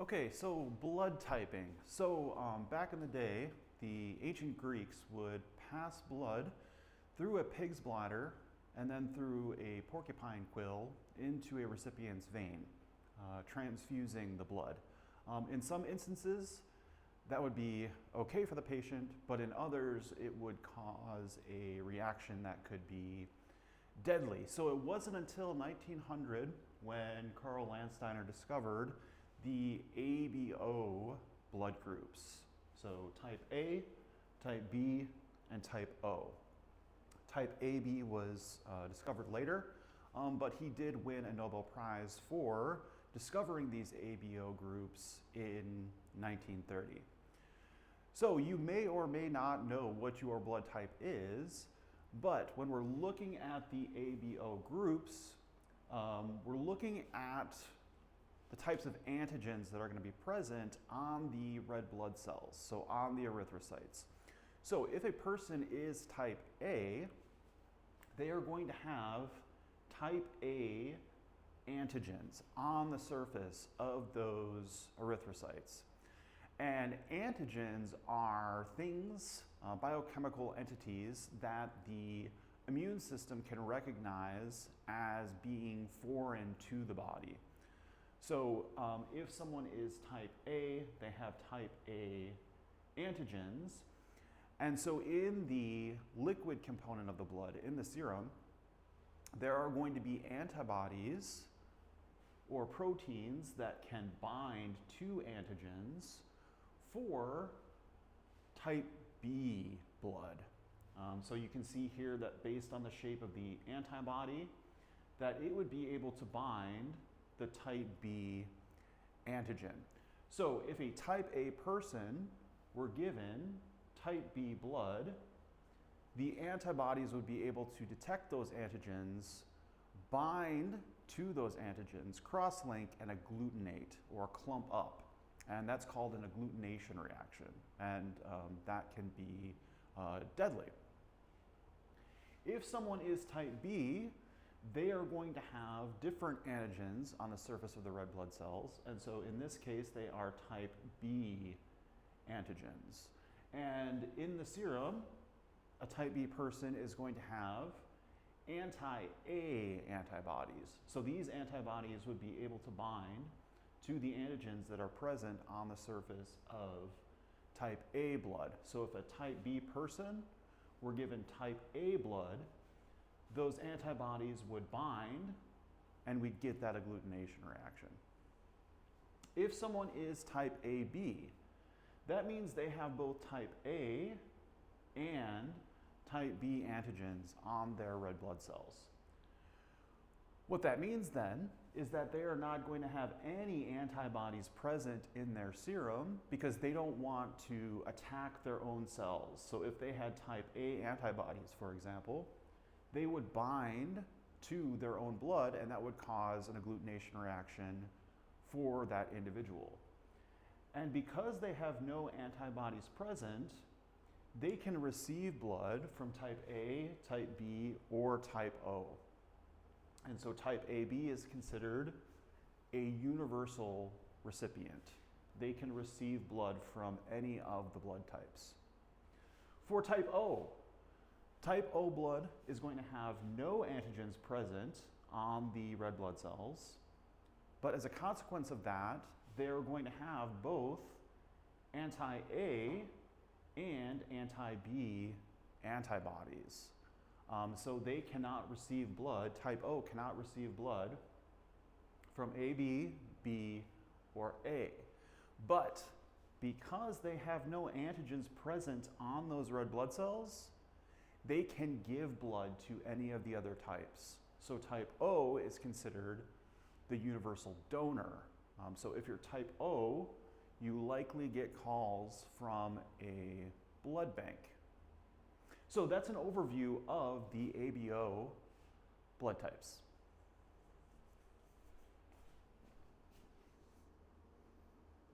Okay, so blood typing. Back in the day, the ancient Greeks would pass blood through a pig's bladder and then through a porcupine quill into a recipient's vein, transfusing the blood. In some instances, that would be okay for the patient, but in others, it would cause a reaction that could be deadly. So it wasn't until 1900 when Carl Landsteiner discovered the ABO blood groups. So type A, type B, and type O. Type AB was discovered later, but he did win a Nobel Prize for discovering these ABO groups in 1930. So you may or may not know what your blood type is, but when we're looking at the ABO groups, we're looking at the types of antigens that are going to be present on the red blood cells, so on the erythrocytes. So if a person is type A, they are going to have type A antigens on the surface of those erythrocytes. And antigens are things, biochemical entities that the immune system can recognize as being foreign to the body. So if someone is type A, they have type A antigens. And so in the liquid component of the blood, in the serum, there are going to be antibodies or proteins that can bind to antigens for type B blood. So you can see here that based on the shape of the antibody, that it would be able to bind the type B antigen. So if a type A person were given type B blood, the antibodies would be able to detect those antigens, bind to those antigens, cross-link, and agglutinate or clump up. And that's called an agglutination reaction, and that can be deadly. If someone is type B, they are going to have different antigens on the surface of the red blood cells, and so in this case, they are type B antigens. And in the serum, a type B person is going to have anti-A antibodies. So these antibodies would be able to bind to the antigens that are present on the surface of type A blood. So if a type B person were given type A blood, those antibodies would bind and we'd get that agglutination reaction. If someone is type AB, that means they have both type A and type B antigens on their red blood cells. What that means then is that they are not going to have any antibodies present in their serum because they don't want to attack their own cells. So if they had type A antibodies, for example, they would bind to their own blood and that would cause an agglutination reaction for that individual. And because they have no antibodies present, they can receive blood from type A, type B, or type O. And so type AB is considered a universal recipient. They can receive blood from any of the blood types. For type O blood is going to have no antigens present on the red blood cells, but as a consequence of that, they're going to have both anti-A and anti-B antibodies. So they cannot receive blood, type O cannot receive blood from AB, B, or A. But because they have no antigens present on those red blood cells, they can give blood to any of the other types. So type O is considered the universal donor. So if you're type O, you likely get calls from a blood bank. So that's an overview of the ABO blood types.